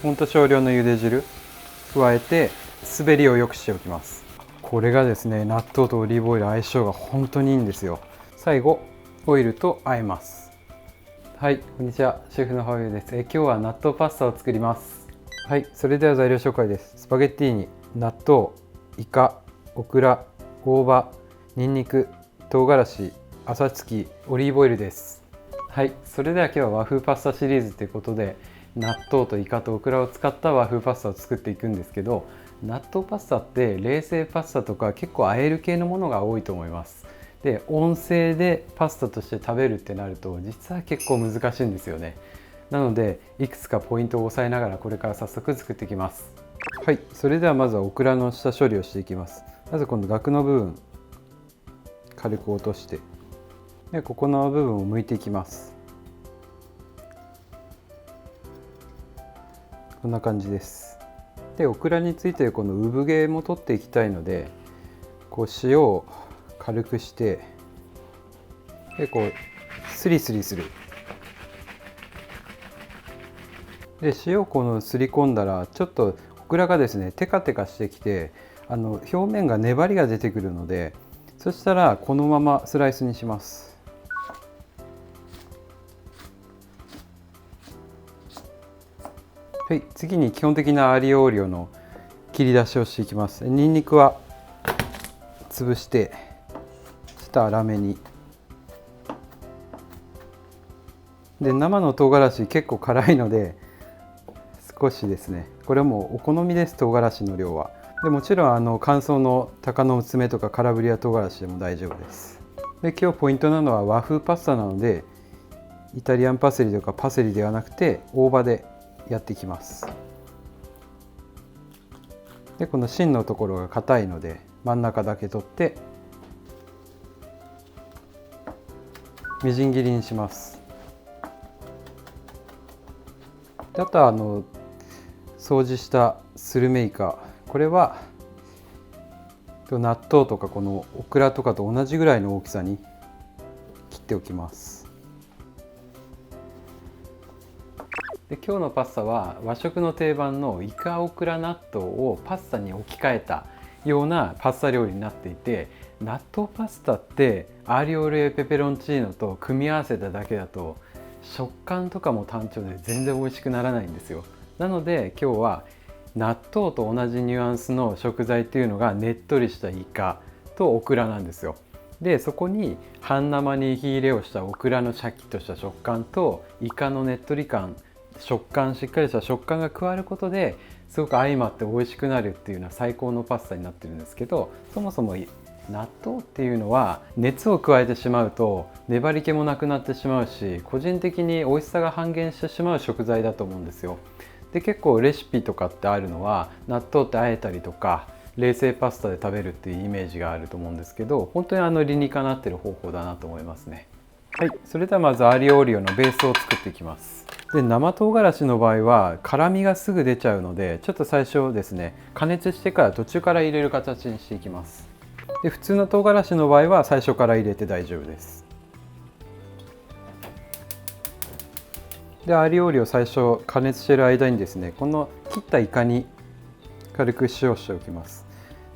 ほんと少量の茹で汁加えて滑りを良くしておきます。これがですね、納豆とオリーブオイル相性が本当にいいんですよ。最後オイルと和えます。はい、こんにちは、シェフのハウユです。今日は納豆パスタを作ります。はい、それでは材料紹介です。スパゲッティに納豆、イカ、オクラ、大葉、ニンニク、唐辛子、朝月、オリーブオイルです。はい、それでは今日は和風パスタシリーズということで、納豆とイカとオクラを使った和風パスタを作っていくんですけど、納豆パスタって冷製パスタとか結構和える系のものが多いと思います。で、温製でパスタとして食べるってなると実は結構難しいんですよね。なのでいくつかポイントを押さえながらこれから早速作っていきます。はい、それではまずはオクラの下処理をしていきます。まずこのガクの部分軽く落として、でここの部分を剥いていきます。こんな感じです。でオクラについているこの産毛も取っていきたいので、こう塩を軽くしてでこうスリスリする。で塩をこのすり込んだらちょっとオクラがですねテカテカしてきて表面が粘りが出てくるので、そしたらこのままスライスにします。はい、次に基本的なアリオーリオの切り出しをしていきます。ニンニクは潰してちょっと粗めに。で生の唐辛子結構辛いので少しですね、これはもうお好みです。唐辛子の量は。でもちろん乾燥の鷹の爪とか空振りや唐辛子でも大丈夫です。で今日ポイントなのは和風パスタなのでイタリアンパセリとかパセリではなくて大葉でやっていきます。でこの芯のところが硬いので真ん中だけ取ってみじん切りにします。であとは掃除したスルメイカ、これは納豆とかこのオクラとかと同じぐらいの大きさに切っておきます。で今日のパスタは和食の定番のイカオクラ納豆をパスタに置き換えたようなパスタ料理になっていて、納豆パスタってアーリオオリオペペロンチーノと組み合わせただけだと食感とかも単調で全然美味しくならないんですよ。なので今日は納豆と同じニュアンスの食材っていうのがねっとりしたイカとオクラなんですよ。でそこに半生に火入れをしたオクラのシャキッとした食感とイカのねっとり感、食感しっかりした食感が加わることですごく相まって美味しくなるっていうのは最高のパスタになってるんですけど、そもそも納豆っていうのは熱を加えてしまうと粘り気もなくなってしまうし、個人的に美味しさが半減してしまう食材だと思うんですよ。で結構レシピとかってあるのは納豆って和えたりとか冷製パスタで食べるっていうイメージがあると思うんですけど、本当に理にかなってる方法だなと思いますね。はい、それではまずアーリオオリオのベースを作っていきます。で生唐辛子の場合は辛みがすぐ出ちゃうので、ちょっと最初ですね加熱してから途中から入れる形にしていきます。で普通の唐辛子の場合は最初から入れて大丈夫です。でアーリオオリオ最初加熱している間にですね、この切ったイカに軽く塩しておきます。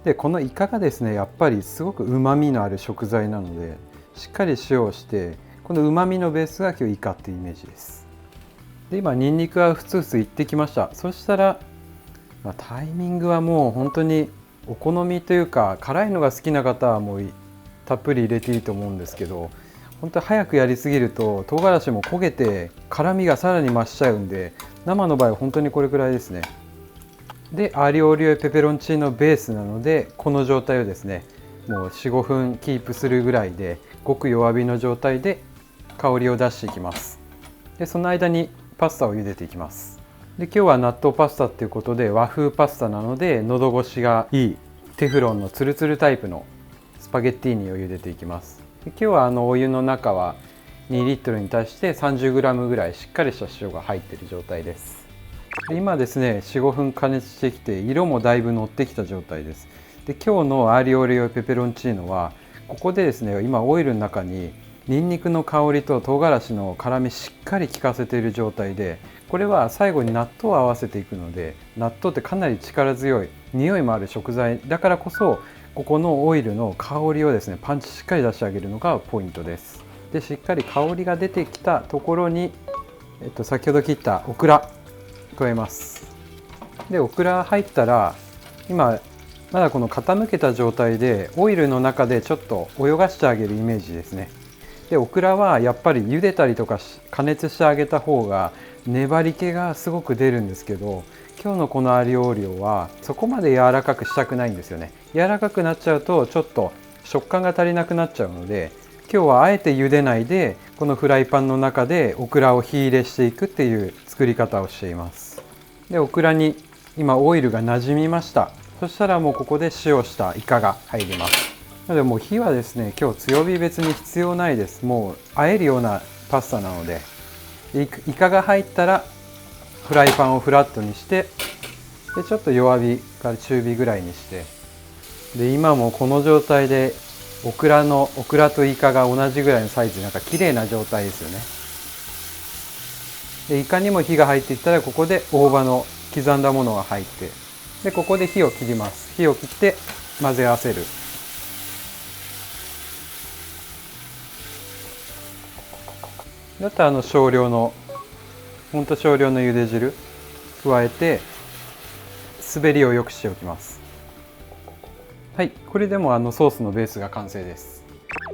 でこのイカがですねやっぱりすごくうまみのある食材なのでしっかり塩をして、このうまみのベースが今日イカっていうイメージです。で今ニンニクはふつふついってきました。そしたら、タイミングはもう本当にお好みというか、辛いのが好きな方はもうたっぷり入れていいと思うんですけど、本当に早くやりすぎると唐辛子も焦げて辛みがさらに増しちゃうんで、生の場合は本当にこれくらいですね。でアーリオオリオペペロンチーノベースなのでこの状態をですねもう 4,5 分キープするぐらいでごく弱火の状態で香りを出していきます。でその間にパスタを茹でていきます。で今日は納豆パスタっていうことで和風パスタなので喉越しがいいテフロンのツルツルタイプのスパゲッティーニを茹でていきます。で今日はお湯の中は2リットルに対して 30g ぐらいしっかりした塩が入っている状態です。で今ですね 4,5 分加熱してきて色もだいぶ乗ってきた状態です。で今日のアーリオオリオペペロンチーノはここでですね今オイルの中にニンニクの香りと唐辛子の辛みしっかり効かせている状態で、これは最後に納豆を合わせていくので、納豆ってかなり力強い匂いもある食材だからこそ、ここのオイルの香りをですねパンチしっかり出してあげるのがポイントです。でしっかり香りが出てきたところに、先ほど切ったオクラ加えます。でオクラ入ったら、今まだこの傾けた状態でオイルの中でちょっと泳がしてあげるイメージですね。でオクラはやっぱり茹でたりとか加熱してあげた方が粘り気がすごく出るんですけど、今日のこのアリオオリオはそこまで柔らかくしたくないんですよね。柔らかくなっちゃうとちょっと食感が足りなくなっちゃうので、今日はあえて茹でないでこのフライパンの中でオクラを火入れしていくっていう作り方をしています。でオクラに今オイルが馴染みました。そしたらもうここで塩したイカが入ります。なのでもう火はですね今日強火別に必要ないです。もう和えるようなパスタなので、イカが入ったらフライパンをフラットにして、でちょっと弱火から中火ぐらいにして、で今もこの状態でオクラとイカが同じぐらいのサイズ、なんか綺麗な状態ですよね。でイカにも火が入っていったら、ここで大葉の刻んだものが入って、でここで火を切ります。火を切って混ぜ合わせる。だったら少量のほんと少量の茹で汁加えて滑りを良くしておきます。はい、これでもソースのベースが完成です。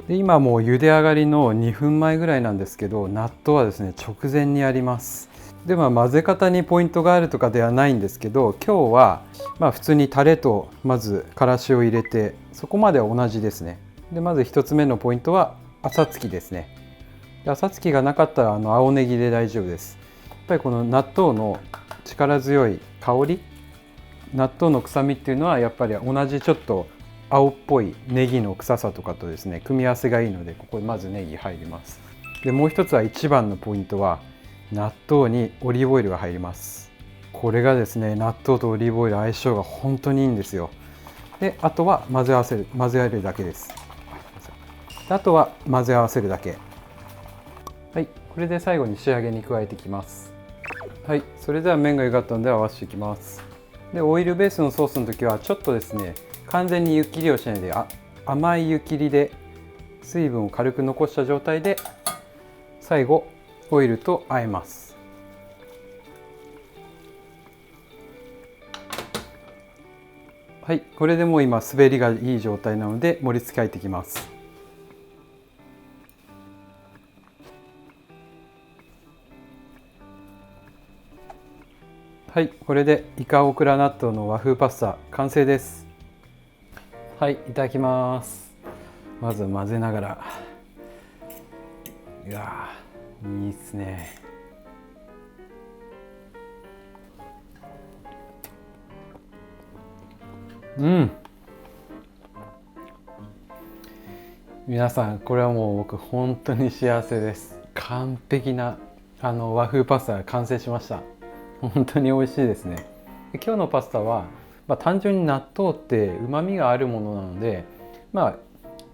で今もう茹で上がりの2分前ぐらいなんですけど、納豆はですね直前にやります。で混ぜ方にポイントがあるとかではないんですけど、今日は普通にタレとまずからしを入れて、そこまでは同じですね。でまず1つ目のポイントは朝つきですね。で朝つきがなかったら青ネギで大丈夫です。やっぱりこの納豆の力強い香り、納豆の臭みっていうのはやっぱり同じちょっと青っぽいネギの臭さとかとですね組み合わせがいいので、ここにまずネギ入ります。でもう一つは一番のポイントは納豆にオリーブオイルが入ります。これがですね納豆とオリーブオイル相性が本当にいいんですよ。であとは混ぜ合わせるだけです。あとは混ぜ合わせるだけ。はい、これで最後に仕上げに加えていきます。はい、それでは麺が茹がったので合わせていきます。でオイルベースのソースの時はちょっとですね完全に湯切りをしないで、甘い湯切りで水分を軽く残した状態で最後オイルと和えます。はい、これでもう今滑りがいい状態なので盛り付け入っていきます。はい、これでイカオクラ納豆の和風パスタ完成です。はい、いただきます。まず混ぜながら、いやーいいっすね。皆さんこれはもう僕本当に幸せです。完璧な和風パスタが完成しました。本当に美味しいですね。今日のパスタは、単純に納豆って旨味があるものなので、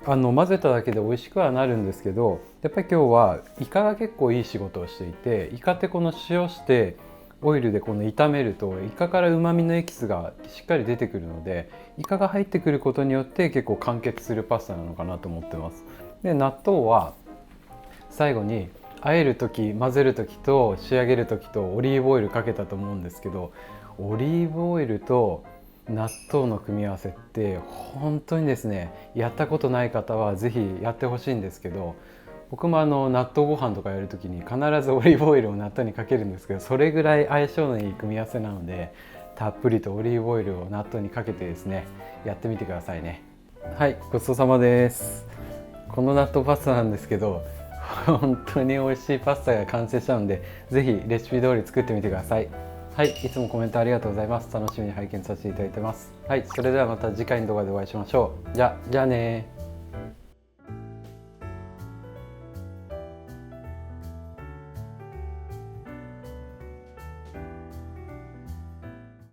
混ぜただけで美味しくはなるんですけど、やっぱり今日はイカが結構いい仕事をしていて、イカってこの塩してオイルでこの炒めるとイカから旨味のエキスがしっかり出てくるので、イカが入ってくることによって結構完結するパスタなのかなと思ってます。で納豆は最後に和える時、混ぜる時と仕上げる時とオリーブオイルかけたと思うんですけど、オリーブオイルと納豆の組み合わせって本当にですね、やったことない方は是非やってほしいんですけど、僕も納豆ご飯とかやる時に必ずオリーブオイルを納豆にかけるんですけど、それぐらい相性のいい組み合わせなので、たっぷりとオリーブオイルを納豆にかけてですねやってみてくださいね。はい、ごちそうさまです。この納豆パスタなんですけど、本当に美味しいパスタが完成したので、ぜひレシピ通り作ってみてください。はい、いつもコメントありがとうございます。楽しみに拝見させていただいてます。はい、それではまた次回の動画でお会いしましょう。じゃあね。